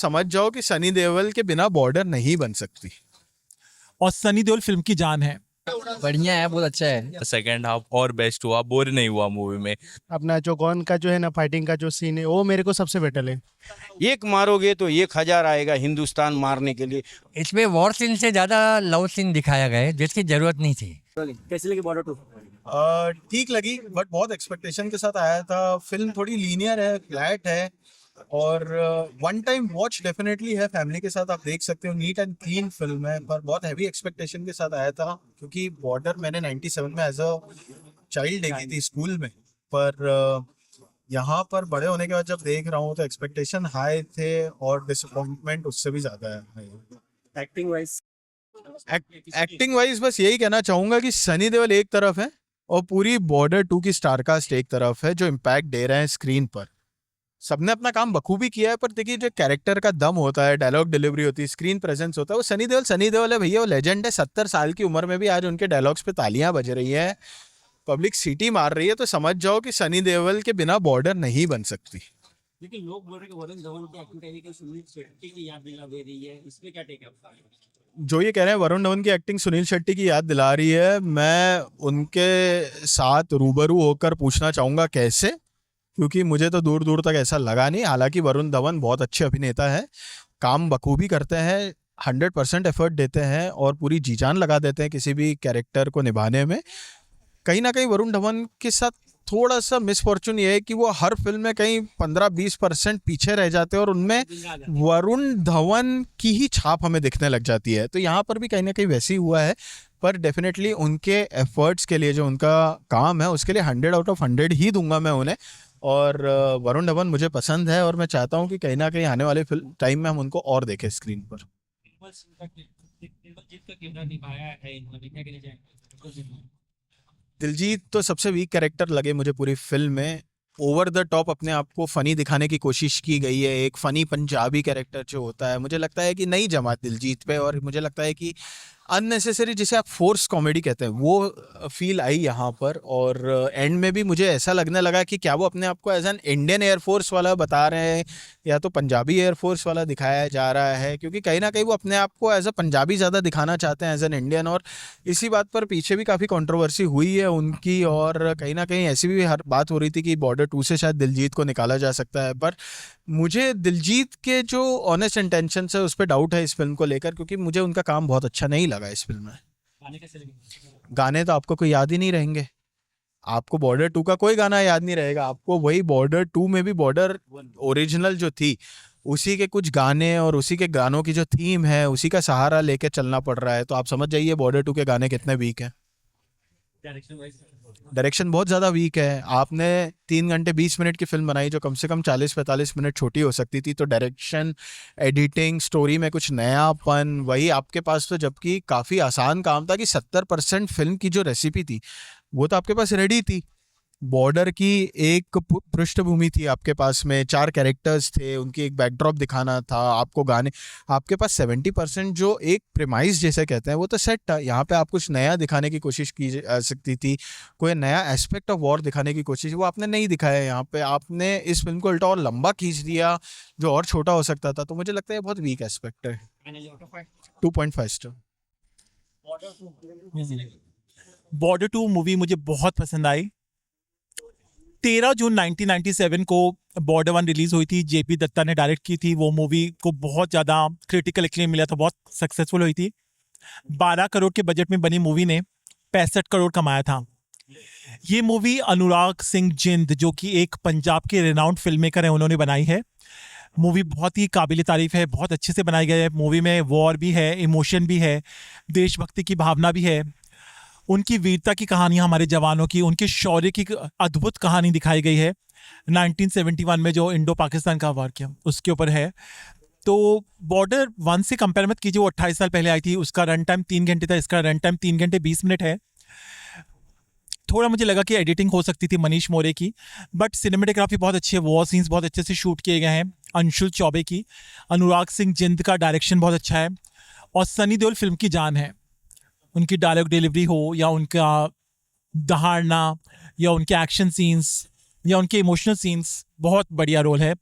समझ जाओ कि सनी देओल के बिना बॉर्डर नहीं बन सकती। और सनी देओल फिल्म की जान है। बढ़िया है, बहुत अच्छा है। सेकेंड हाफ और बेस्ट हुआ, बोर नहीं हुआ मूवी में। अपना जो गॉन का जो है ना, फाइटिंग का जो सीन है वो मेरे को सबसे बेटर है। एक मारोगे तो 1000 आएगा हिंदुस्तान मारने के लिए। इसमें वॉर सीन से ज्यादा लव सीन दिखाया गया है जिसकी जरूरत नहीं थी। कैसे लगी बॉर्डर 2? ठीक लगी, बट बहुत एक्सपेक्टेशन के साथ आया था। फिल्म थोड़ी लीनियर है, फ्लैट है, और वन टाइम वॉच डेफिनेटली है। फैमिली के साथ आप देख सकते हो, नीट एंड क्लीन फिल्म है। पर बहुत हैवी एक्सपेक्टेशन के साथ आया था, क्योंकि बॉर्डर मैंने 97 में एज अ चाइल्ड देखी थी स्कूल में। पर यहाँ पर बड़े होने के बाद जब देख रहा हूँ तो एक्सपेक्टेशन हाई थे और डिसअपॉइंटमेंट उससे भी ज्यादा है। एक्टिंग वाइज एक्टिंग वाइज बस यही कहना चाहूंगा कि सनी देओल एक तरफ है और पूरी बॉर्डर 2 की स्टारकास्ट एक तरफ है, जो इम्पैक्ट दे रहे हैं स्क्रीन पर। सबने अपना काम बखूबी किया है, पर देखिए जो कैरेक्टर का दम होता है, डायलॉग डिलीवरी होती है, स्क्रीन प्रेजेंस होता है, वो सनी देओल है भैया। वो लेजेंड है। 70 साल की उम्र में भी आज उनके डायलॉग्स पे तालियां बज रही है, पब्लिक सीटी मार रही है। तो समझ जाओ कि सनी देओल के बिना बॉर्डर नहीं बन सकती। लेकिन लोग बोल रहे हैं कि वरुण धवन की एक्टिंग कहीं ना सुनील शेट्टी की याद दिला दे रही है, इसमें क्या टेक है आपका? जो ये कह रहे हैं वरुण धवन की एक्टिंग सुनील शेट्टी की याद दिला रही है, मैं उनके साथ रूबरू होकर पूछना चाहूंगा कैसे, क्योंकि मुझे तो दूर दूर तक ऐसा लगा नहीं। हालांकि वरुण धवन बहुत अच्छे अभिनेता है, काम बखूबी करते हैं, 100% एफर्ट देते हैं और पूरी जी जान लगा देते हैं किसी भी कैरेक्टर को निभाने में। कहीं ना कहीं वरुण धवन के साथ थोड़ा सा मिसफॉर्चून ये है कि वो हर फिल्म में कहीं 15-20% पीछे रह जाते हैं और उनमें वरुण धवन की ही छाप हमें दिखने लग जाती है। तो यहाँ पर भी कहीं ना कहीं वैसे ही हुआ है। पर डेफिनेटली उनके एफर्ट्स के लिए, जो उनका काम है, उसके लिए 100 आउट ऑफ 100 ही दूंगा मैं उन्हें। और वरुण धवन मुझे पसंद है और मैं चाहता हूँ कि कहीं ना कहीं आने वाले टाइम में हम उनको और देखें स्क्रीन पर। दिलजीत तो सबसे वीक कैरेक्टर लगे मुझे पूरी फिल्म में। ओवर द टॉप अपने आप को फनी दिखाने की कोशिश की गई है। एक फनी पंजाबी कैरेक्टर जो होता है, मुझे लगता है कि नहीं जमा दिलजीत पे, और मुझे लगता है कि अननेसेसरी, जिसे आप फोर्स कॉमेडी कहते हैं, वो फील आई यहाँ पर। और एंड में भी मुझे ऐसा लगने लगा कि क्या वो अपने आप को एज एन इंडियन एयरफोर्स वाला बता रहे हैं या तो पंजाबी एयरफोर्स वाला दिखाया जा रहा है, क्योंकि कहीं ना कहीं वो अपने आप को एज अ पंजाबी ज़्यादा दिखाना चाहते हैं एज एन इंडियन। और इसी बात पर पीछे भी काफ़ी कंट्रोवर्सी हुई है उनकी, और कहीं ना कहीं ऐसी भी हर बात हो रही थी कि बॉर्डर 2 से शायद दिलजीत को निकाला जा सकता है। पर मुझे दिलजीत के जो ऑनेस्ट इंटेंशन है उस पर डाउट है इस फिल्म को लेकर, क्योंकि मुझे उनका काम बहुत अच्छा नहीं लगा इस फिल्म में। गाने कैसे लगे? गाने तो आपको कोई याद ही नहीं रहेंगे। आपको बॉर्डर 2 का कोई गाना याद नहीं रहेगा। आपको वही बॉर्डर 2 में भी बॉर्डर ओरिजिनल जो थी उसी के कुछ गाने और उसी के गानों की जो थीम है उसी का सहारा लेके चलना पड़ रहा है। तो आप समझ जाइए बॉर्डर 2 के गाने कितने वीक हैं। डायरेक्शन बहुत ज़्यादा वीक है। आपने 3 घंटे 20 मिनट की फिल्म बनाई जो कम से कम 40-45 मिनट छोटी हो सकती थी। तो डायरेक्शन, एडिटिंग, स्टोरी में कुछ नयापन वही आपके पास, तो जबकि काफ़ी आसान काम था कि 70% फिल्म की जो रेसिपी थी वो तो आपके पास रेडी थी। बॉर्डर की एक पृष्ठभूमि थी आपके पास में, 4 कैरेक्टर्स थे, उनकी एक बैकड्रॉप दिखाना था आपको, गाने, आपके पास 70% जो एक प्रेमाइज जैसे कहते हैं वो तो सेट था। यहाँ पे आप कुछ नया दिखाने की कोशिश की जा सकती थी, कोई नया एस्पेक्ट ऑफ वॉर दिखाने की कोशिश, वो आपने नहीं दिखाया। यहाँ पे आपने इस फिल्म को उल्टा और लंबा खींच दिया जो और छोटा हो सकता था। तो मुझे लगता है बहुत वीक एस्पेक्ट है। 2.5 स्टार। बॉर्डर 2 मूवी मुझे बहुत पसंद आई। 13 जून 1997 को बॉर्डर 1 रिलीज हुई थी। जेपी दत्ता ने डायरेक्ट की थी। वो मूवी को बहुत ज़्यादा क्रिटिकल एक्लेम मिला था, बहुत सक्सेसफुल हुई थी। 12 करोड़ के बजट में बनी मूवी ने 65 करोड़ कमाया था। ये मूवी अनुराग सिंह जिंद, जो कि एक पंजाब के रिनाउंड फिल्म मेकर हैं, उन्होंने बनाई है। मूवी बहुत ही काबिल तारीफ है, बहुत अच्छे से बनाई गई है। मूवी में वॉर भी है, इमोशन भी है, देशभक्ति की भावना भी है, उनकी वीरता की कहानियां, हमारे जवानों की, उनके शौर्य की अद्भुत कहानी दिखाई गई है। 1971 में जो इंडो पाकिस्तान का वार किया उसके ऊपर है। तो बॉर्डर 1 से कंपेयर मत कीजिए, वो 28 साल पहले आई थी। उसका रन टाइम 3 घंटे था, इसका रन टाइम 3 घंटे 20 मिनट है। थोड़ा मुझे लगा कि एडिटिंग हो सकती थी मनीष मोरे की, बट सिनेमेटोग्राफी बहुत अच्छी है, वॉर सीन्स बहुत अच्छे से शूट किए गए हैं अंशुल चौबे की। अनुराग सिंह जिंद का डायरेक्शन बहुत अच्छा है और सनी देओल फिल्म की जान है। उनकी डायलॉग डिलीवरी हो या उनका दहाड़ना या उनके एक्शन सीन्स या उनके इमोशनल सीन्स, बहुत बढ़िया रोल है।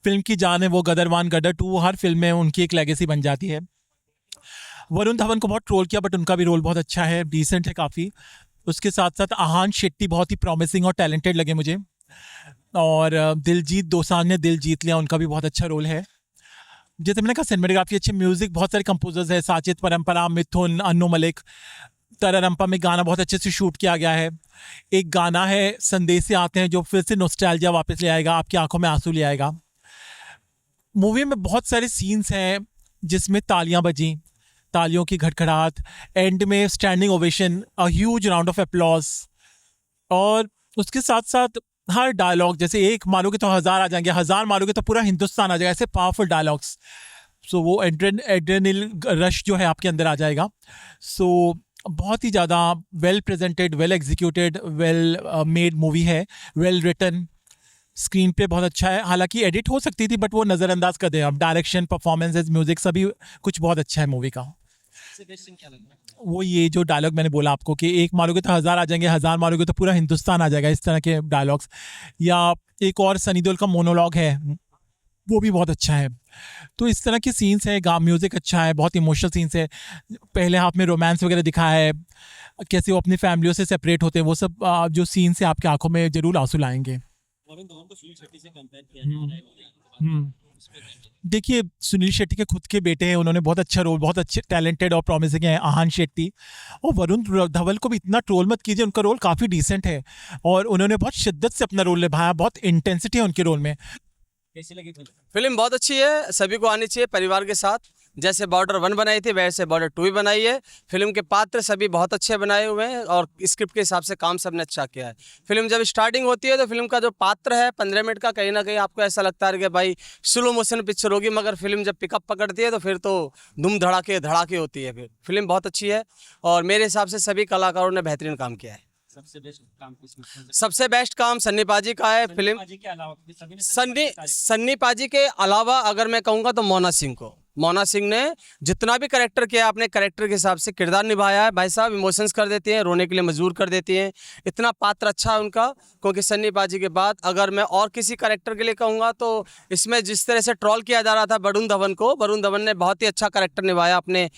फिल्म की जान है वो गदर 1 गदर 2 हर फिल्म में उनकी एक लेगेसी बन जाती है। वरुण धवन को बहुत ट्रोल किया बट उनका भी रोल बहुत अच्छा है, डिसेंट है काफ़ी। उसके साथ साथ आहान शेट्टी बहुत ही प्रॉमिसिंग और टैलेंटेड लगे मुझे, और दिलजीत दोसांझ ने दिल जीत लिया, उनका भी बहुत अच्छा रोल है। जैसे मैंने कहा सिनेमेटोग्राफी अच्छी, म्यूजिक बहुत सारे कंपोजर्स है, साचित परंपरा, मिथुन, अन्नू मलिक। तररम्पा में गाना बहुत अच्छे से शूट किया गया है। एक गाना है संदेश से आते हैं जो फिर से नॉस्टैल्जिया वापस ले आएगा, आपकी आंखों में आंसू ले आएगा। मूवी में बहुत सारे सीन्स हैं जिसमें तालियां बजी, तालियों की घटघड़ाहट, एंड में standing ovation, a huge round of applause, और उसके साथ साथ हर डायलॉग, जैसे एक मारोगे तो 1000 आ जाएंगे, 1000 मारोगे तो पूरा हिंदुस्तान आ जाएगा, ऐसे पावरफुल डायलॉग्स। सो वो एड्रेनल रश जो है आपके अंदर आ जाएगा। सो बहुत ही ज़्यादा well presented, well executed, well made movie है, वेल रिटन। स्क्रीन पे बहुत अच्छा है, हालांकि एडिट हो सकती थी बट वो नज़रअंदाज कर दें अब। डायरेक्शन, परफॉर्मेंसेज, म्यूजिक सभी कुछ बहुत अच्छा है मूवी का। सबसे बेस्ट सीन क्या लगा? वो ये जो डायलॉग मैंने बोला आपको कि एक मारोगे तो 1000 आ जाएंगे, 1000 मारोगे तो पूरा हिंदुस्तान आ जाएगा, इस तरह के डायलॉग्स। या एक और सनी देओल का मोनोलॉग है, वो भी बहुत अच्छा है। तो इस तरह के सीन्स है, म्यूजिक अच्छा है, बहुत इमोशनल सीन्स है। पहले हाफ में रोमांस वगैरह दिखाया है, कैसे वो अपनी फैमिलियों से सेपरेट होते हैं, वो सब जो सीन्स है आपकी आंखों में जरूर आंसू लाएंगे। वरुण धवन को सुनील शेट्टी से कंपेयर किया जा रहा है। देखिए सुनील शेट्टी के खुद के बेटे हैं, उन्होंने बहुत अच्छा रोल, बहुत अच्छे टैलेंटेड और प्रॉमिसिंग है आहान शेट्टी। और वरुण धवन को भी इतना ट्रोल मत कीजिए, उनका रोल काफ़ी डिसेंट है और उन्होंने बहुत शिद्दत से अपना रोल निभाया, बहुत इंटेंसिटी है उनके रोल में। कैसी लगी फिल्म? फिल्म बहुत अच्छी है, सभी को आनी चाहिए परिवार के साथ। जैसे बॉर्डर 1 बनाई थी वैसे बॉर्डर 2 भी बनाई है। फिल्म के पात्र सभी बहुत अच्छे बनाए हुए हैं और स्क्रिप्ट के हिसाब से काम सबने अच्छा किया है। फिल्म जब स्टार्टिंग होती है तो फिल्म का जो पात्र है 15 मिनट का, कहीं ना कहीं आपको ऐसा लगता है कि भाई स्लो मोशन पिक्चर होगी, मगर फिल्म जब पिकअप पकड़ती है तो फिर तो धूम धड़ाके धड़ाके होती है। फिर फिल्म बहुत अच्छी है और मेरे हिसाब से सभी कलाकारों ने बेहतरीन काम किया है। सबसे बेस्ट काम किसमें? सबसे बेस्ट काम सन्नी पाजी का है। फिल्म पाजी के अलावा सभी ने सन्नी पाजी के अलावा अगर मैं कहूँगा तो मोना सिंह को। मोना सिंह ने जितना भी कैरेक्टर किया, अपने कैरेक्टर के हिसाब से किरदार निभाया है। भाई साहब इमोशंस कर देती हैं, रोने के लिए मजबूर कर देती हैं। इतना पात्र अच्छा है उनका, क्योंकि सन्नी पाजी के बाद अगर मैं और किसी कैरेक्टर के लिए कहूँगा तो इसमें जिस तरह से ट्रोल किया जा रहा था वरुण धवन को, वरुण धवन ने बहुत ही अच्छा कैरेक्टर निभाया। अपने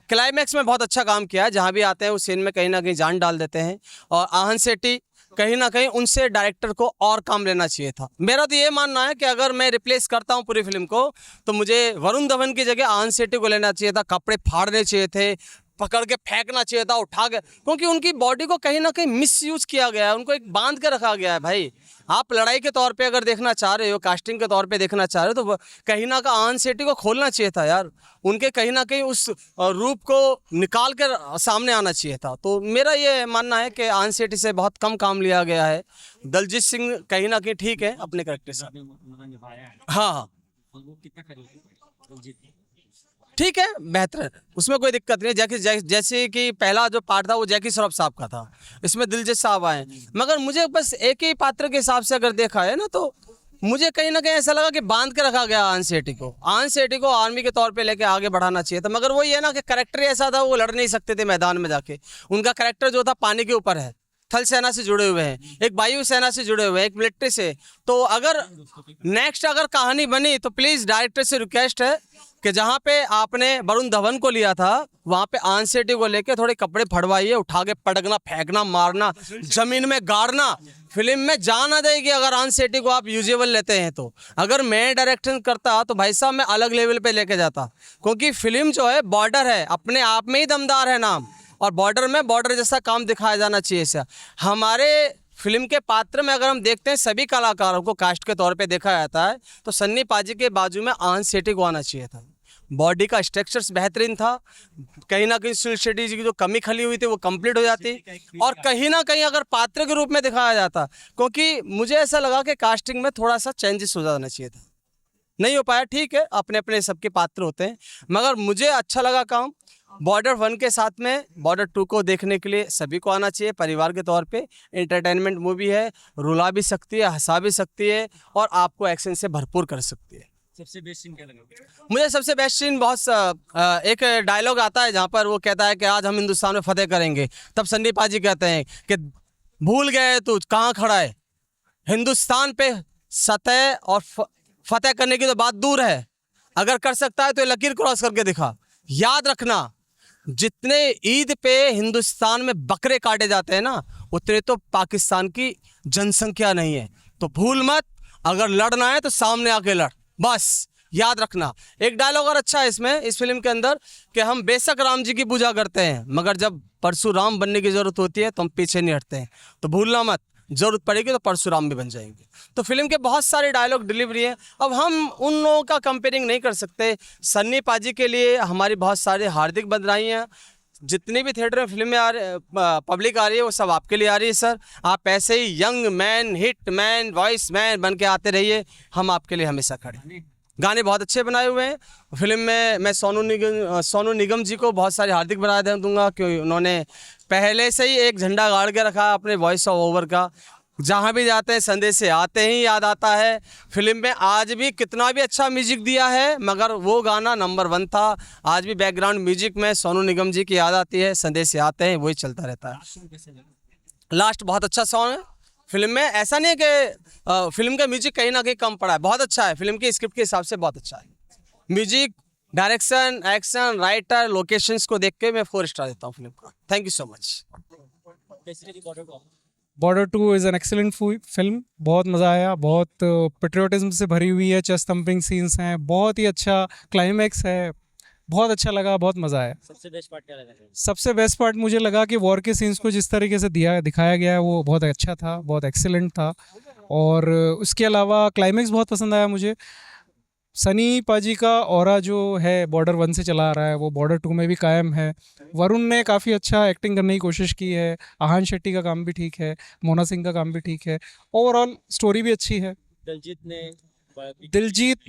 क्लाइमैक्स में बहुत अच्छा काम किया है, जहाँ भी आते हैं उस सीन में कहीं ना कहीं जान डाल देते हैं। और आहान शेट्टी कहीं ना कहीं उनसे डायरेक्टर को और काम लेना चाहिए था। मेरा तो ये मानना है कि अगर मैं रिप्लेस करता हूँ पूरी फिल्म को तो मुझे वरुण धवन की जगह आहान शेट्टी को लेना चाहिए था। कपड़े फाड़ने चाहिए थे, पकड़ के फेंकना चाहिए था, उठा के, क्योंकि उनकी बॉडी को कहीं ना कहीं मिसयूज किया गया है, उनको एक बांध के रखा गया है। भाई आप लड़ाई के तौर पे अगर देखना चाह रहे हो, कास्टिंग के तौर पे देखना चाह रहे हो तो कहीं ना कहीं आहान शेट्टी को खोलना चाहिए था यार, उनके कहीं ना कहीं उस रूप को निकाल कर सामने आना चाहिए था। तो मेरा ये मानना है कि आहान शेट्टी से बहुत कम काम लिया गया है। दलजीत सिंह कहीं ना कहीं ठीक है अपने कैरेक्टर से। उन्होंने निभाया है। हाँ और वो कितना खरीद ठीक है, बेहतर है, उसमें कोई दिक्कत नहीं है। जैसे कि पहला जो पार्ट था वो जैकी श्रॉफ साहब का था, इसमें दिलजीत साहब आए, मगर मुझे बस एक ही पात्र के हिसाब से अगर देखा है ना तो मुझे कहीं ना कहीं ऐसा लगा कि बांध के रखा गया आहान शेट्टी को। आहान शेट्टी को आर्मी के तौर पे लेके आगे बढ़ाना चाहिए था, मगर वही है ना कि कैरेक्टर ऐसा था, वो लड़ नहीं सकते थे मैदान में जाके। उनका कैरेक्टर जो था पानी के ऊपर है, थल सेना से जुड़े हुए हैं, एक वायु सेना से जुड़े हुए हैं, एक मिलिट्री से। तो अगर नेक्स्ट अगर कहानी बनी तो प्लीज़ डायरेक्टर से रिक्वेस्ट है कि जहाँ पे आपने वरुण धवन को लिया था वहाँ पे आहान शेट्टी को लेके थोड़े कपड़े फड़वाइए, उठा के पटकना, फेंकना, मारना, जमीन में गाड़ना, फिल्म में जान आ जाएगी अगर आहान शेट्टी को आप यूजेबल लेते हैं तो। अगर मैं डायरेक्शन करता तो भाई साहब मैं अलग लेवल पे लेके जाता, क्योंकि फिल्म जो है बॉर्डर है, अपने आप में ही दमदार है नाम, और बॉर्डर में बॉर्डर जैसा काम दिखाया जाना चाहिए। ऐसा हमारे फिल्म के पात्र में अगर हम देखते हैं सभी कलाकारों को कास्ट के तौर पे देखा जाता है तो सन्नी पाजी के बाजू में आहान शेट्टी को आना चाहिए था। बॉडी का स्ट्रक्चर्स बेहतरीन था, कहीं ना कहीं सुनील शेट्टी जी की जो कमी खली हुई थी वो कंप्लीट हो जाती, और कहीं ना कहीं अगर पात्र के रूप में दिखाया जाता, क्योंकि मुझे ऐसा लगा कि कास्टिंग में थोड़ा सा चेंजेस हो जाना चाहिए था, नहीं हो पाया। ठीक है, अपने अपने सबके पात्र होते हैं, मगर मुझे अच्छा लगा काम। बॉर्डर 1 के साथ में बॉर्डर 2 को देखने के लिए सभी को आना चाहिए। परिवार के तौर पे एंटरटेनमेंट मूवी है, रुला भी सकती है, हंसा भी सकती है और आपको एक्शन से भरपूर कर सकती है। सबसे बेस्ट सीन क्या लगा? मुझे सबसे बेस्ट सीन बहुत एक डायलॉग आता है जहाँ पर वो कहता है कि आज हम हिंदुस्तान में फतेह करेंगे, तब सन्नी पाजी कहते हैं कि भूल गए तू कहाँ खड़ा है, हिंदुस्तान पे सतह और फतेह करने की तो बात दूर है, अगर कर सकता है तो ये लकीर क्रॉस करके दिखा। याद रखना, जितने ईद पे हिंदुस्तान में बकरे काटे जाते हैं ना, उतने तो पाकिस्तान की जनसंख्या नहीं है। तो भूल मत, अगर लड़ना है तो सामने आके लड़, बस याद रखना। एक डायलॉग और अच्छा है इसमें, इस फिल्म के अंदर, कि हम बेशक राम जी की पूजा करते हैं, मगर जब परशुराम बनने की जरूरत होती है तो हम पीछे नहीं हटते हैं। तो भूलना मत, जरूरत पड़ेगी तो परशुराम भी बन जाएंगे। तो फिल्म के बहुत सारे डायलॉग डिलीवरी है। अब हम उन लोगों का कंपेयरिंग नहीं कर सकते। सन्नी पाजी के लिए हमारी बहुत सारी हार्दिक बधाइयाँ। जितनी भी थिएटर में फिल्में पब्लिक आ रही है वो सब आपके लिए आ रही है सर। आप ऐसे ही young man, hit man, voice man बन के आते रहिए, हम आपके लिए हमेशा खड़े हैं। गाने बहुत अच्छे बनाए हुए हैं फिल्म में। मैं सोनू निगम जी को बहुत सारी हार्दिक बधाई दूंगा, क्योंकि उन्होंने पहले से ही एक झंडा गाड़ के रखा है अपने वॉइस ऑफ ओवर का। जहाँ भी जाते हैं संदेश से आते ही याद आता है। फिल्म में आज भी कितना भी अच्छा म्यूजिक दिया है, मगर वो गाना नंबर 1 था। आज भी बैकग्राउंड म्यूजिक में सोनू निगम जी की याद आती है, संदेश से आते हैं, वही चलता रहता है। लास्ट बहुत अच्छा सॉन्ग है फिल्म में। ऐसा नहीं है कि फिल्म का म्यूजिक कहीं ना कहीं कम पड़ा है, बहुत अच्छा है। फिल्म की स्क्रिप्ट के हिसाब से बहुत अच्छा है। Music, direction, action, writer, locations को देख के मैं 4 स्टार देता हूँ फिल्म को। Thank you so much. Border 2 is an excellent film. बहुत मज़ा आया, बहुत पेट्रियोटिज्म से भरी हुई है, चेस्ट थम्पिंग सीन्स हैं, बहुत ही अच्छा क्लाइमैक्स है, बहुत अच्छा लगा, बहुत मज़ा आया। सबसे बेस्ट पार्ट क्या लगा? सबसे बेस्ट पार्ट मुझे लगा कि वॉर के सीन्स को जिस तरीके से दिखाया गया है वो बहुत अच्छा था, बहुत एक्सेलेंट था। और उसके अलावा क्लाइमैक्स बहुत पसंद आया मुझे। सनी पाजी का ऑरा जो है बॉर्डर 1 से चला आ रहा है, वो बॉर्डर 2 में भी कायम है। वरुण ने काफ़ी अच्छा एक्टिंग करने की कोशिश की है। आहान शेट्टी का काम भी ठीक है, मोना सिंह का काम भी ठीक है। ओवरऑल स्टोरी भी अच्छी है। दिलजीत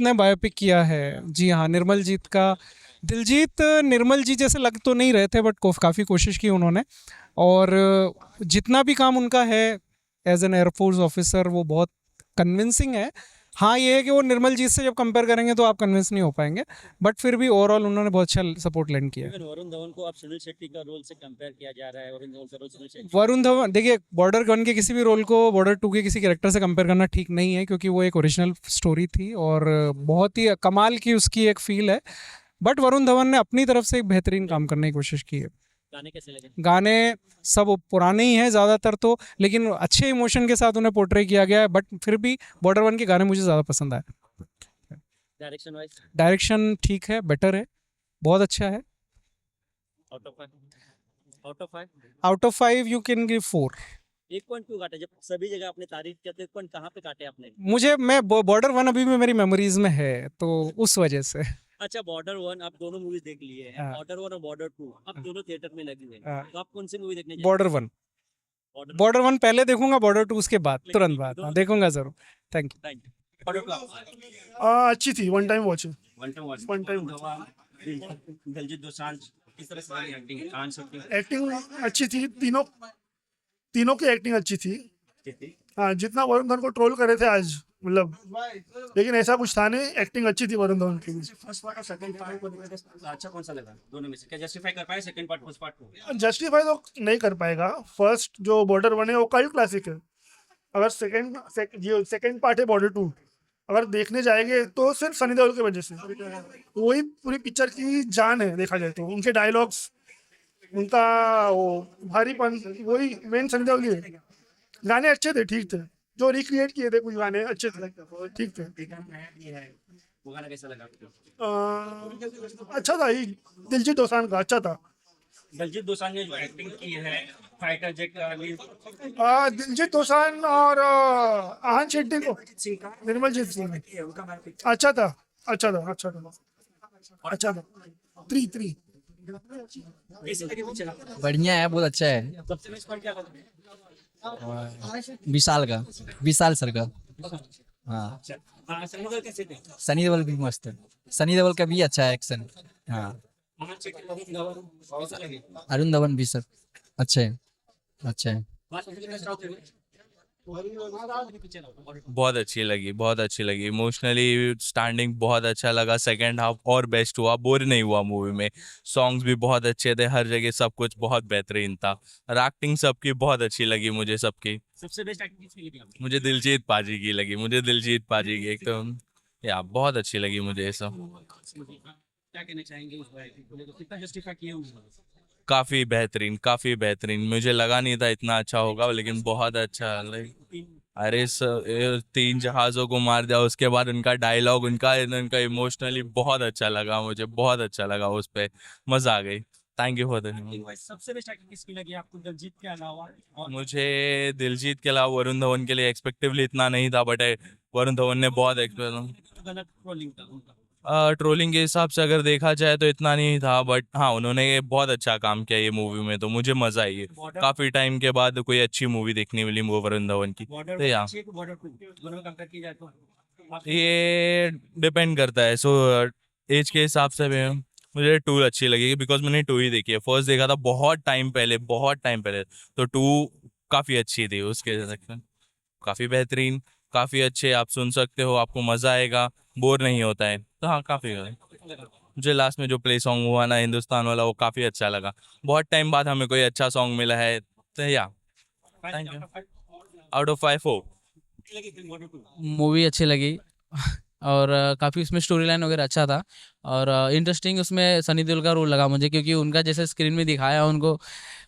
ने बायोपिक किया है, जी हाँ, निर्मल जीत का। दिलजीत निर्मल जी जैसे लग तो नहीं रहे थे, बट काफ़ी कोशिश की उन्होंने। और जितना भी काम उनका है एज एन एयरफोर्स ऑफिसर, वो बहुत कन्विंसिंग है। हाँ, ये है कि वो निर्मल जीत से जब कंपेयर करेंगे तो आप कन्विंस नहीं हो पाएंगे, बट फिर भी ओवरऑल उन्होंने बहुत अच्छा सपोर्ट लैंड किया। वरुण धवन को अब सुनील शेट्टी का रोल से कंपेयर किया जा रहा है। वरुण धवन का रोल सुनील शेट्टी। वरुण धवन, देखिए, बॉर्डर 1 के किसी भी रोल को बॉर्डर 2 के किसी कैरेक्टर से कंपेयर करना ठीक नहीं है, क्योंकि वो एक ओरिजिनल स्टोरी थी और बहुत ही कमाल की उसकी एक फील है। बट वरुण धवन ने अपनी तरफ से एक बेहतरीन काम करने की कोशिश की है। गाने कैसे लगे? गाने सब पुराने ही हैं ज़्यादातर तो, लेकिन अच्छे इमोशन के साथ उन्हें पोर्ट्रे किया गया है। बट फिर भी बॉर्डर 1 के गाने मुझे ज़्यादा पसंद आए। Direction wise? डायरेक्शन ठीक है, बेटर है, बहुत अच्छा है। Out of 5? Out of 5? Out of 5 you can give 4। 1 point क्यों काटे? जब सभी जगह आपने तारीफ किया तो 1 पॉइंट कहाँ पे काटे आपने? मैं बॉर्डर 1 अभी भी मेरी मेमोरीज में है, तो उस वजह से। अच्छा, बॉर्डर 1 आप दोनों मूवीज देख लिए हैं। हाँ। बॉर्डर 1 और बॉर्डर 2 अब दोनों थिएटर में लगी हुई हाँ। है, तो आप कौन सी मूवी देखने जाएंगे? बॉर्डर 1 बॉर्डर 1 पहले देखूंगा, बॉर्डर 2 उसके बाद, तुरंत बाद। हाँ, देखूंगा ज़रूर। Thank you. Thank you. अच्छी थी, वन टाइम वॉच है। वन टाइम दिलजीत दोसांझ किस तरह से लगी एक्टिंग? खान शेट्टी एक्टिंग अच्छी थी, तीनों की एक्टिंग अच्छी थी। हाँ, जितना वरुण धवन को ट्रोल करे थे आज, मतलब, लेकिन ऐसा कुछ था नहीं। एक्टिंग अच्छी थी वरुण धवन की। फर्स्ट पार्ट और सेकंड पार्ट को अच्छा कौन सा लगा दोनों में से? क्या जस्टिफाई कर पाए सेकंड पार्ट फर्स्ट पार्ट को? जस्टिफाई तो नहीं कर पाएगा। फर्स्ट जो बॉर्डर 1 है वो कल्ट क्लासिक है। अगर सेकंड पार्ट है बॉर्डर 2, अगर देखने जाएंगे तो सिर्फ सनी देओल की वजह से। वही पूरी पिक्चर की जान है देखा जाए तो। उनके डायलॉग्स, उनका वो भारीपन, वही मेन सनी देओल की है। गाने अच्छे थे, ठीक थे, जो रिक्रिएट किए थे कुछ गाने अच्छे थे, ठीक थे। वो गाना कैसा लगा आपको? अच्छा था ही, दिलजीत दोसांझ का अच्छा था। दिलजीत दोसांझ ने जो एक्टिंग की है फाइटर जेट दिलजीत दोसांझ और आहान शेट्टी को, निर्मल जीत सिंह, अच्छा था, अच्छा था, अच्छा था, अच्छा था। 3 बढ़िया है, बहुत अच्छा है। सबसे बेस्ट पार्ट क्या लगा? विशाल सर का। हाँ, सनी देओल कैसे थे? सनी देओल भी मस्त है। सनी देओल का भी अच्छा है एक्शन। हाँ, आहान शेट्टी, वरुण धवन कैसा लगे? अरुण धवन भी सर अच्छा है, अच्छा है। बहुत अच्छी लगी, बहुत अच्छी लगी। इमोशनली स्टैंडिंग बहुत अच्छा लगा। सेकंड हाफ और बेस्ट हुआ, बोर नहीं हुआ मूवी में। सॉन्ग्स भी बहुत अच्छे थे, हर जगह सब कुछ बहुत बेहतरीन था। और एक्टिंग सबकी बहुत अच्छी लगी मुझे, सबकी। सबसे बेस्ट एक्टिंग किसकी लगी आपको? मुझे दिलजीत पाजी की लगी, मुझे दिलजीत पाजी की एकदम या बहुत अच्छी लगी मुझे ये सब। क्या कहना चाहेंगे उस बारे में? तो कितना जस्टिफाई किया उसने? काफी बेहतरीन, मुझे लगा नहीं था इतना अच्छा होगा, लेकिन बहुत अच्छा। लाइक अरे तीन जहाजों को मार दिया, उसके बाद उनका डायलॉग, उनका इमोशनली बहुत अच्छा लगा मुझे, बहुत अच्छा लगा, उस पे मजा आ गई। Thank you for the. सबसे बेस्ट एक्टिंग किसकी लगी आपको दिलजीत के अलावा? और मुझे दिलजीत के अलावा वरुण धवन के लिए एक्सपेक्टिवली इतना नहीं था, बट वरुण धवन ने बहुत गलत ट्रोलिंग था उनका? ट्रोलिंग के हिसाब से अगर देखा जाए तो इतना नहीं था, बट हाँ उन्होंने बहुत अच्छा काम किया ये मूवी में, तो मुझे मजा आई है। काफी टाइम के बाद कोई अच्छी मूवी देखने मिली वरुण धवन की। बॉर्डर तो या अच्छी है कि बॉर्डर टू दोनों में कंपेयर की जाए तो? ये डिपेंड करता है। सो एज के हिसाब से भी मुझे टू अच्छी लगेगी, बिकॉज मैंने टू ही देखी है। फर्स्ट देखा था बहुत टाइम पहले, तो टू काफ़ी अच्छी थी। उसके काफ़ी बेहतरीन, काफ़ी अच्छे, आप सुन सकते हो, आपको मज़ा आएगा, बोर नहीं होता है। तो हाँ काफ़ी मुझे लास्ट में जो प्ले सॉन्ग हुआ ना हिंदुस्तान वाला, वो काफ़ी अच्छा लगा। बहुत टाइम बाद हमें कोई अच्छा सॉन्ग मिला है, तो या thank you. Out of 5 4। Movie अच्छी लगी और काफ़ी उसमें स्टोरी लाइन वगैरह अच्छा था और इंटरेस्टिंग उसमें सनी देओल का रोल लगा मुझे, क्योंकि उनका जैसे स्क्रीन में दिखाया उनको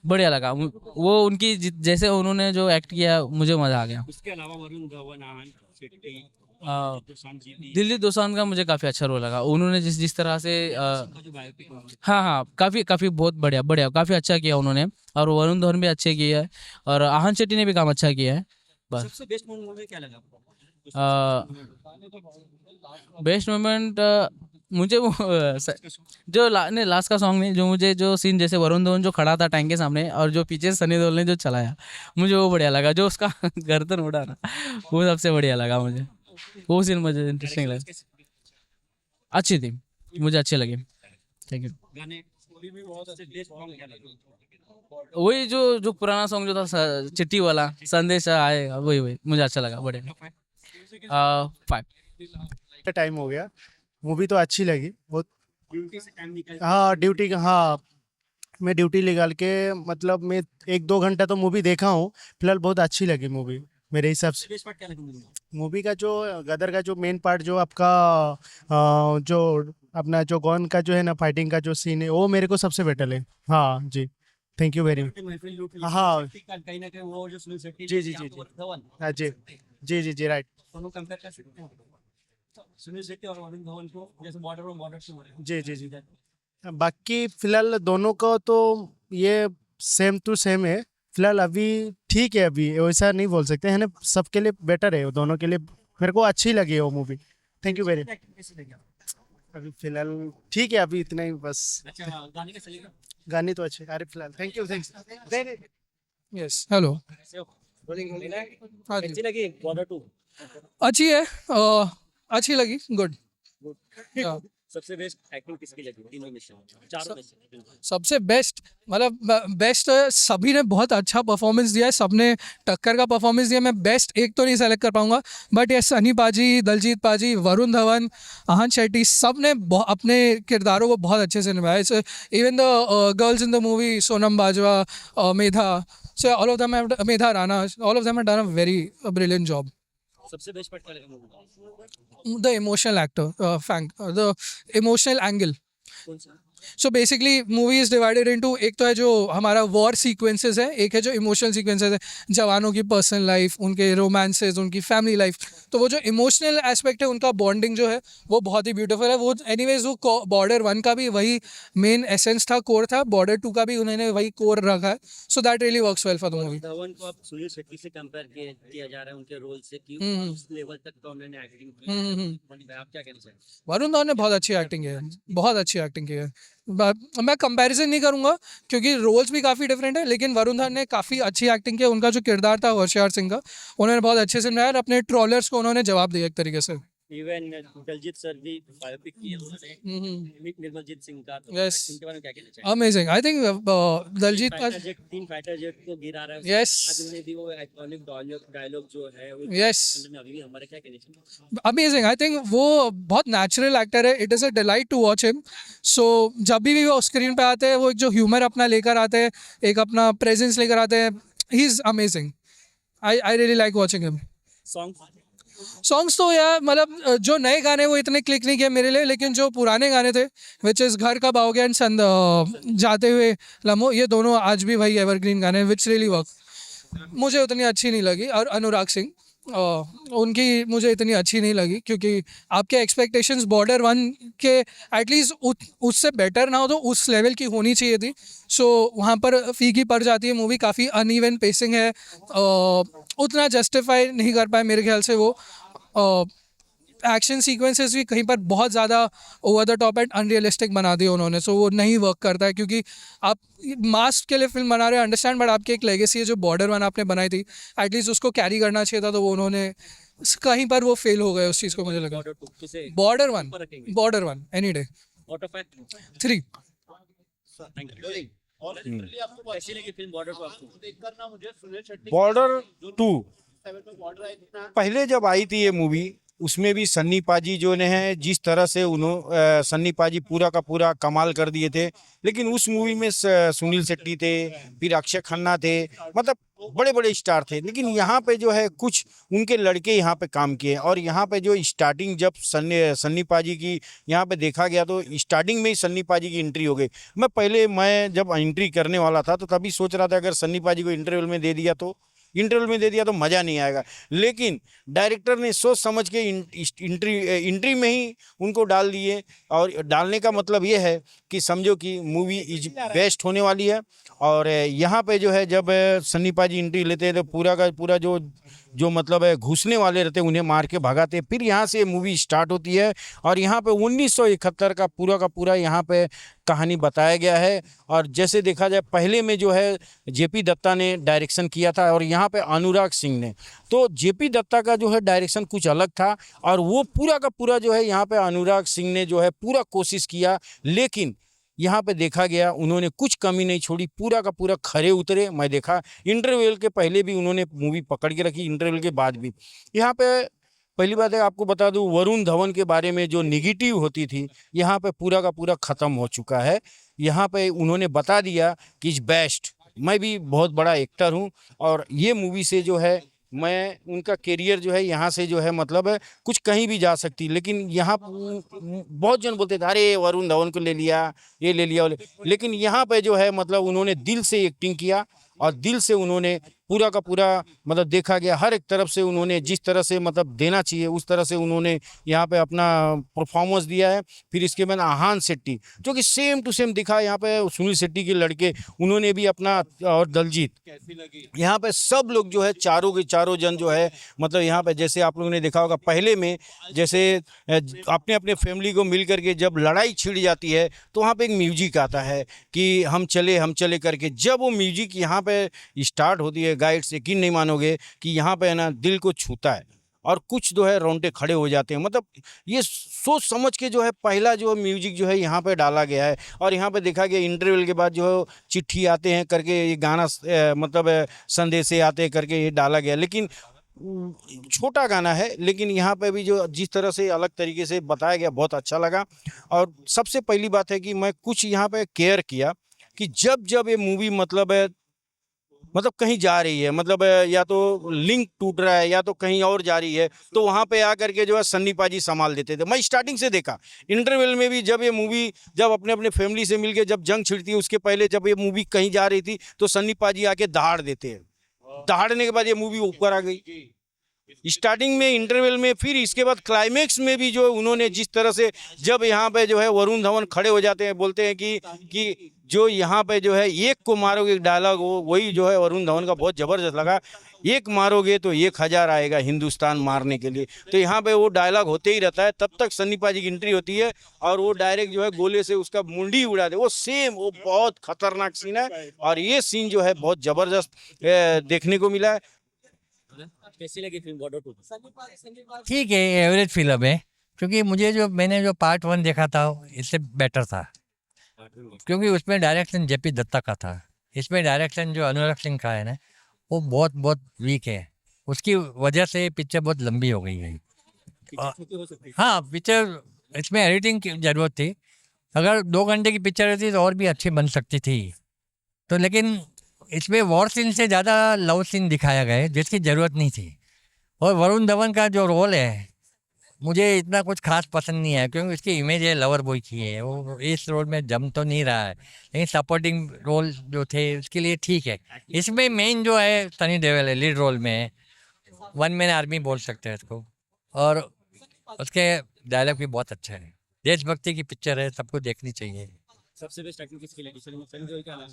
बढ़िया लगा। वो उनकी जैसे उन्होंने जो एक्ट किया मुझे मज़ा आ गया। उसके अलावा वरुण धवन, आनंद शेट्टी, सुशांत जी भी, दिल्ली दोसांझ का मुझे काफ़ी अच्छा रोल लगा। उन्होंने जिस तरह से उनका जो बायोपिक है, हाँ काफ़ी बहुत बढ़िया काफ़ी अच्छा किया उन्होंने। और वरुण धवन भी अच्छे किया है और आहन शेट्टी ने भी काम अच्छा किया है। बस सबसे बेस्ट मूवी क्या लगा आपको? बेस्ट मोमेंट मुझे वो जो नहीं लास्ट का सॉन्ग नहीं, जो मुझे जो सीन जैसे वरुण धवन जो खड़ा था टैंक के सामने और जो पीछे सनी देओल ने जो चलाया, मुझे वो बढ़िया लगा। जो उसका गर्दन उड़ा ना, वो सबसे बढ़िया लगा मुझे। वो सीन मुझे इंटरेस्टिंग लगा, अच्छी थी, मुझे अच्छी लगी। Thank you. गाने मूवी में बहुत अच्छे बेस्ट सॉन्ग क्या लगा? वही जो पुराना सॉन्ग जो था चिट्ठी वाला, संदेश आएगा, वही मुझे अच्छा लगा, बढ़िया। 5 टाइम हो गया, मूवी तो अच्छी लगी बहुत। ड्यूटी से टाइम निकल हाँ ड्यूटी का, हाँ मैं ड्यूटी निकाल के मतलब मैं 1-2 घंटा तो मूवी देखा हूँ। फिलहाल बहुत अच्छी लगी मूवी मेरे हिसाब से। बेस्ट पार्ट क्या लगा मूवी में? मूवी का जो गदर का जो मेन पार्ट जो आपका जो अपना जो गॉन का जो है ना फाइटिंग का जो सीन है, वो मेरे को सबसे बेटर है। हाँ जी, थैंक यू वेरी मच। महफिल लूट ली, हाँ। शेट्टी का कहीं ना कहीं वो जो सुनील शेट्टी जी, जी, ने जी, किया, जी। धवन, हाँ जी राइट। दोनों कंपेयर कर सकते हैं सुनील शेट्टी और वरुण धवन को, जैसे बॉर्डर और बॉर्डर टू है। जी। बाकी फिलहाल दोनों को तो ये सेम टू सेम है। फिलहाल अभी ठीक है, अभी वैसा नहीं बोल सकते है ना, सबके लिए बेटर है वो, दोनों के लिए मेरे को अच्छी लगी वो movie. Thank you very much. Acting कैसी लगी आपको? अभी फिलहाल ठीक है, अभी इतना ही बस। अच्छा, गाने कैसे लगा? गाने तो अच्छे, अरे फिलहाल thank you thanks. Yes hello. कैसे हो? हाँ जी, अच्छी लगी बॉर्डर टू? अच्छी है, अच्छी लगी, गुड। सबसे बेस्ट एक्टिंग किसकी लगी तीनों में से, चारों में से? सबसे बेस्ट मतलब बेस्ट सभी ने बहुत अच्छा परफॉर्मेंस दिया है, सबने टक्कर का परफॉर्मेंस दिया। मैं बेस्ट एक तो नहीं सेलेक्ट कर पाऊंगा, बट ये सनी पाजी, दलजीत पाजी, वरुण धवन, आहन शेट्टी, सब ने अपने किरदारों को बहुत अच्छे से निभाया। Even the girls in the movie, Sonam Bajwa, Medha, so all of them have, Medha Rana, all of them have done a very brilliant job. सबसे बेस्ट पार्ट क्या लगा मूवी का? The emotional actor, the emotional angle. कौन सा? So basically movie is divided into, एक तो है जो हमारा वॉर सीक्वेंसेस है, एक है जो इमोशनल सीक्वेंसेस है, जवानों की पर्सनल लाइफ, उनके रोमांसेस, उनकी फैमिली लाइफ। तो वो जो इमोशनल एस्पेक्ट है, उनका बॉन्डिंग जो है वो बहुत ही ब्यूटीफुल है। वो एनीवेज वो बॉर्डर 1 का भी वही मेन एसेंस था, कोर था, बॉर्डर 2 का भी उन्होंने वही कोर रखा है। So that really works well for the movie. Dhawan को आप सुनील शेट्टी से कंपेयर किया जा रहा है उनके रोल से, कि उस लेवल तक तो उन्होंने एक्टिंग की। आप क्या कहना चाहेंगे? वरुण धवन ने बहुत अच्छी एक्टिंग की है, बहुत अच्छी एक्टिंग की है। मैं कंपैरिजन नहीं करूंगा क्योंकि रोल्स भी काफ़ी डिफरेंट है, लेकिन वरुण धवन ने काफ़ी अच्छी एक्टिंग की। उनका जो किरदार था होशियार सिंह का, उन्होंने बहुत अच्छे से निभाया और अपने ट्रोलर्स को उन्होंने जवाब दिया एक तरीके से। इवन दलजीत सर भी बायोपिक किए उन्होंने निर्मलजीत सिंह का, तो Yes. इनके बारे में क्या कहना चाहेंगे? अमेजिंग, आई थिंक दलजीत तीन फाइटर जेट को गिरा रहा है, Yes. आज उन्हें भी वो आइकॉनिक डायलॉग जो है वो Yes. सुनने में अभी भी हमारे क्या कहना चाहिए? अमेजिंग, आई थिंक वो बहुत नेचुरल एक्टर है। It is a delight to watch him. So जब भी वो स्क्रीन पे आते हैं, वो एक जो ह्यूमर अपना लेकर आते हैं, एक अपना प्रेजेंस लेकर आते हैं, he is amazing. I really like watching him. Song songs तो यार मतलब जो नए गाने वो इतने क्लिक नहीं किए मेरे लिए, लेकिन जो पुराने गाने थे विच इज़ घर कब आओगे एंड जाते हुए लम्हो, ये दोनों आज भी भाई एवरग्रीन गाने विच रियली वर्क। मुझे उतनी अच्छी नहीं लगी। और अनुराग सिंह उनकी मुझे इतनी अच्छी नहीं लगी, क्योंकि आपके एक्सपेक्टेशंस बॉर्डर 1 के एटलीस्ट उससे बेटर ना हो तो उस लेवल की होनी चाहिए थी। सो वहाँ पर फीकी पड़ जाती है मूवी, काफ़ी अनइवन पेसिंग है, उतना जस्टिफाई नहीं कर पाए मेरे ख्याल से वो। एक्शन सीक्वेंसेस भी कहीं पर बहुत ज़्यादा over the top and unrealistic बना दिए उन्होंने, सो वो नहीं वर्क करता है। क्योंकि आप मास के लिए फिल्म बना रहे हो अंडरस्टैंड, बट आपकी एक लेगेसी है जो बॉर्डर 1 आपने बनाई थी, एटलीस्ट उसको कैरी करना चाहिए था, तो वो उन्होंने कहीं पर वो फेल हो गए उस चीज़ को, मुझे लगा। Border 1 any day 3। बॉर्डर 2 पहले जब आई थी ये मूवी, उसमें भी सन्नी पाजी जो ने हैं जिस तरह से सन्नी पाजी पूरा का पूरा कमाल कर दिए थे। लेकिन उस मूवी में सुनील शेट्टी थे, फिर अक्षय खन्ना थे, मतलब बड़े बड़े स्टार थे। लेकिन यहाँ पे जो है कुछ उनके लड़के यहाँ पे काम किए, और यहाँ पे जो स्टार्टिंग जब सन्नी पाजी की यहाँ पे देखा गया तो स्टार्टिंग में ही सन्नी पाजी की एंट्री हो गई। मैं जब एंट्री करने वाला था तो तभी सोच रहा था अगर सन्नी पाजी को इंटरवल में दे दिया तो मज़ा नहीं आएगा। लेकिन डायरेक्टर ने सोच समझ के एंट्री में ही उनको डाल दिए, और डालने का मतलब ये है कि समझो कि मूवी इज बेस्ट होने वाली है। और यहाँ पे जो है जब सन्नी पाजी एंट्री लेते हैं तो पूरा का पूरा जो मतलब है घुसने वाले रहते हैं उन्हें मार के भगाते हैं। फिर यहाँ से मूवी स्टार्ट होती है, और यहाँ पे 1971 का पूरा यहाँ पे कहानी बताया गया है। और जैसे देखा जाए पहले में जो है जेपी दत्ता ने डायरेक्शन किया था, और यहाँ पे अनुराग सिंह ने, तो जेपी दत्ता का जो है डायरेक्शन कुछ अलग था, और वो पूरा का पूरा जो है यहाँ पे अनुराग सिंह ने जो है पूरा कोशिश किया। लेकिन यहाँ पे देखा गया उन्होंने कुछ कमी नहीं छोड़ी, पूरा का पूरा खरे उतरे। मैं देखा इंटरवल के पहले भी उन्होंने मूवी पकड़ के रखी, इंटरवल के बाद भी। यहाँ पे पहली बात है आपको बता दूं, वरुण धवन के बारे में जो निगेटिव होती थी यहाँ पे पूरा का पूरा ख़त्म हो चुका है। यहाँ पे उन्होंने बता दिया कि इज बेस्ट। मैं भी बहुत बड़ा एक्टर हूँ, और ये मूवी से जो है मैं उनका कैरियर जो है यहाँ से जो है मतलब है कुछ कहीं भी जा सकती। लेकिन यहाँ बहुत जन बोलते थे अरे वरुण धवन को ले लिया, ये ले लिया, लेकिन यहाँ पे जो है मतलब उन्होंने दिल से एक्टिंग किया, और दिल से उन्होंने पूरा का पूरा मतलब देखा गया हर एक तरफ से उन्होंने जिस तरह से मतलब देना चाहिए उस तरह से उन्होंने यहाँ पे अपना परफॉर्मेंस दिया है। फिर इसके बाद आहान शेट्टी जो कि सेम टू सेम दिखा यहाँ पे, सुनील शेट्टी के लड़के उन्होंने भी अपना, और दलजीत, यहाँ पे सब लोग जो है चारों के चारों जन जो है मतलब यहाँ पे जैसे आप लोगों ने देखा होगा पहले में जैसे अपने अपने फैमिली को मिल करके जब लड़ाई छिड़ जाती है तो वहाँ पे एक म्यूजिक आता है कि हम चले करके। जब वो म्यूजिक यहाँ पे स्टार्ट होती है गाइड्स, यकीन नहीं मानोगे कि यहाँ पे है ना दिल को छूता है, और कुछ जो है रोंगटे खड़े हो जाते हैं। मतलब ये सोच समझ के जो है पहला जो म्यूजिक जो है यहाँ पे डाला गया है। और यहाँ पे देखा गया इंटरवल के बाद जो है चिट्ठी आते हैं करके ये गाना मतलब संदेशे आते करके ये डाला गया। लेकिन छोटा गाना है, लेकिन यहाँ पे भी जो जिस तरह से अलग तरीके से बताया गया बहुत अच्छा लगा। और सबसे पहली बात है कि मैं कुछ यहाँ पे केयर किया कि जब ये मूवी मतलब कहीं जा रही है, मतलब या तो लिंक टूट रहा है या तो कहीं और जा रही है, तो वहाँ पे आकर के जो है सन्नी पाजी संभाल देते थे। मैं स्टार्टिंग से देखा इंटरवल में भी, जब ये मूवी जब अपने अपने फैमिली से मिलके जब जंग छिड़ती है उसके पहले जब ये मूवी कहीं जा रही थी तो सन्नी पाजी आके दहाड़ देते हैं। दहाड़ने के बाद ये मूवी ऊपर आ गई स्टार्टिंग में इंटरवल में। फिर इसके बाद क्लाइमेक्स में भी जो उन्होंने जिस तरह से जब यहाँ पे जो है वरुण धवन खड़े हो जाते हैं, बोलते हैं कि जो यहाँ पे जो है एक को मारोगे डायलॉग, वही जो है वरुण धवन का बहुत ज़बरदस्त लगा। एक मारोगे तो 1000 आएगा हिंदुस्तान मारने के लिए। तो यहाँ पे वो डायलॉग होते ही रहता है। तब तक सन्नी पाजी की एंट्री होती है और वो डायरेक्ट जो है गोले से उसका मुंडी उड़ा दे। वो सेम वो बहुत खतरनाक सीन है, और ये सीन जो है बहुत ज़बरदस्त देखने को मिला है। कैसी लगी फिल्म बॉर्डर 2? ठीक है, एवरेज फिल्म है, क्योंकि मैंने जो पार्ट 1 देखा था इससे बेटर था, क्योंकि उसमें डायरेक्शन जेपी दत्ता का था। इसमें डायरेक्शन जो अनुराग सिंह का है ना वो बहुत वीक है, उसकी वजह से पिक्चर बहुत लंबी हो गई है। हाँ, पिक्चर इसमें एडिटिंग की ज़रूरत थी। अगर 2 घंटे की पिक्चर रहती तो और भी अच्छी बन सकती थी। तो लेकिन इसमें वॉर सीन से ज़्यादा लव सीन दिखाया गया है जिसकी ज़रूरत नहीं थी। और वरुण धवन का जो रोल है मुझे इतना कुछ खास पसंद नहीं है, क्योंकि उसकी इमेज है लवर बॉय की है, वो इस रोल में जम तो नहीं रहा है, लेकिन सपोर्टिंग रोल जो थे उसके लिए ठीक है। इसमें मेन जो है सनी देओल है, लीड रोल में है, वन मैन आर्मी बोल सकते हैं इसको, और उसके डायलॉग भी बहुत अच्छा है। देशभक्ति की पिक्चर है, सबको देखनी चाहिए। सबसे बेस्ट एक्टिंग किसकी लगी सनी देओल के अलावा?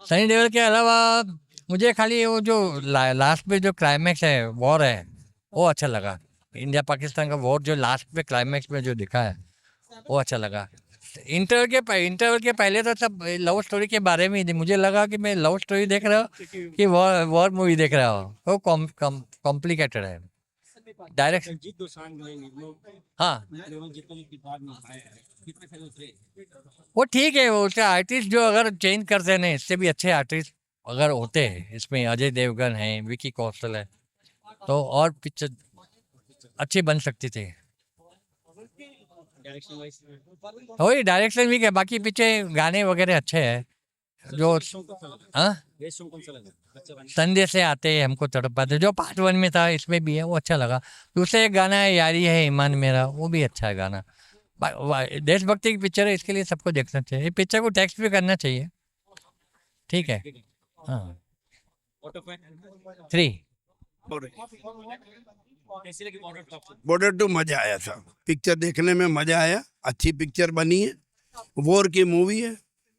सनी देओल के अलावा मुझे खाली वो जो लास्ट में जो क्लाइमैक्स है, वॉर है, वो अच्छा लगा। इंडिया पाकिस्तान का वॉर जो लास्ट में क्लाइमैक्स में जो दिखा है वो अच्छा लगा। इंटरवल के पहले तो सब लव स्टोरी के बारे में ही, मुझे लगा कि मैं लव स्टोरी देख रहा हूँ कि वॉर मूवी देख रहा हूँ। वो कॉम्प्लिकेटेड है डायरेक्शन। रंजीत दोसांझ हाँ जितने की बात में आया है, कितने फेमस थे? वो ठीक है, वो उसके आर्टिस्ट जो अगर चेंज करते हैं ना, इससे भी अच्छे आर्टिस्ट अगर होते हैं, इसमें अजय देवगन है, विकी कौशल है, तो और पिक्चर अच्छी बन सकती थी। डायरेक्शन वाइज वही डायरेक्शन भी है, बाकी पीछे गाने वगैरह अच्छे हैं जो हाँ बेस्ट सॉन्ग कौन सा लगा? अच्छा गाना। संदेश से आते हैं हमको तड़पाते, जो पार्ट 1 में था इसमें भी है, वो अच्छा लगा। दूसरा एक गाना है यारी है ईमान मेरा, वो भी अच्छा है गाना। देशभक्ति की पिक्चर है, इसके लिए सबको देखना चाहिए। ये पिक्चर को टेक्स्ट भी करना चाहिए, ठीक है। हाँ आउट ऑफ 3 कैसी लगी बॉर्डर टू आपको? बॉर्डर टू मजा आया था, पिक्चर देखने में मजा आया, अच्छी पिक्चर बनी है, वॉर की मूवी है,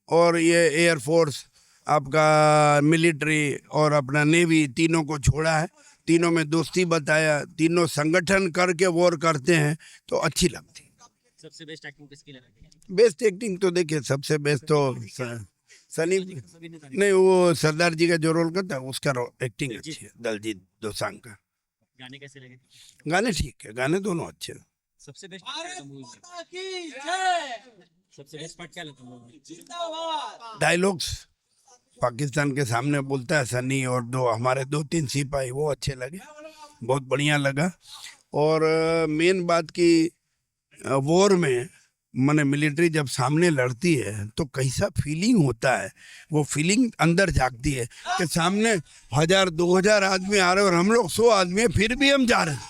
और ये एयरफोर्स आपका मिलिट्री और अपना नेवी तीनों को छोड़ा है, तीनों में दोस्ती बताया, तीनों संगठन करके वॉर करते हैं, तो अच्छी लगती है। सबसे बेस्ट एक्टिंग किसकी लगी? बेस्ट एक्टिंग तो देखिए, सबसे बेस्ट तो सनी नहीं, वो सरदार जी का जो रोल करता है उसका एक्टिंग अच्छी है, दलजीत दोसांझ का। गाने कैसे लगे? गाने ठीक है, गाने दोनों अच्छे हैं। सबसे बेस्ट सबसे बेस्ट पार्ट क्या लगा मूवी? डायलॉग्स पाकिस्तान के सामने बोलता है सनी, और हमारे 2-3 सिपाही, वो अच्छे लगे, बहुत बढ़िया लगा। और मेन बात की वॉर में माने मिलिट्री जब सामने लड़ती है तो कैसा फीलिंग होता है, वो फीलिंग अंदर जागती है कि सामने 1000-2000 आदमी आ रहे हैं और हम लोग 100 आदमी हैं, फिर भी हम जा रहे हैं,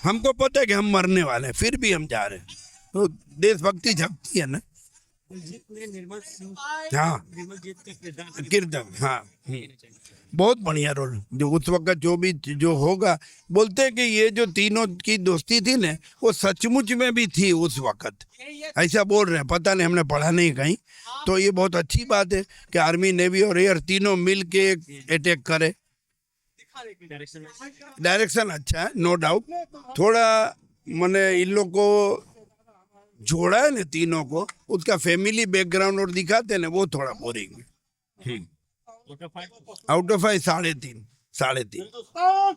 हमको पता है कि हम मरने वाले हैं, फिर भी हम जा रहे हैं, तो देशभक्ति झपकती है ना। निर्मल सिंह, हाँ निर्मल जीत का किरदार, हाँ बहुत बढ़िया रोल। जो उस वक्त जो होगा, बोलते हैं कि ये जो तीनों की दोस्ती थी ना, वो सचमुच में भी थी उस वक्त, ऐसा बोल रहे हैं, पता नहीं, हमने पढ़ा नहीं कहीं। तो ये बहुत अच्छी बात है कि आर्मी नेवी और एयर तीनों मिल के अटैक करे। डायरेक्शन अच्छा है, नो डाउट। थोड़ा मैंने इन लोग को जोड़ा है ना तीनों को, उसका फैमिली बैकग्राउंड और दिखाते हैं ना, वो थोड़ा बोरिंग है। Out of 5 3.5 3.5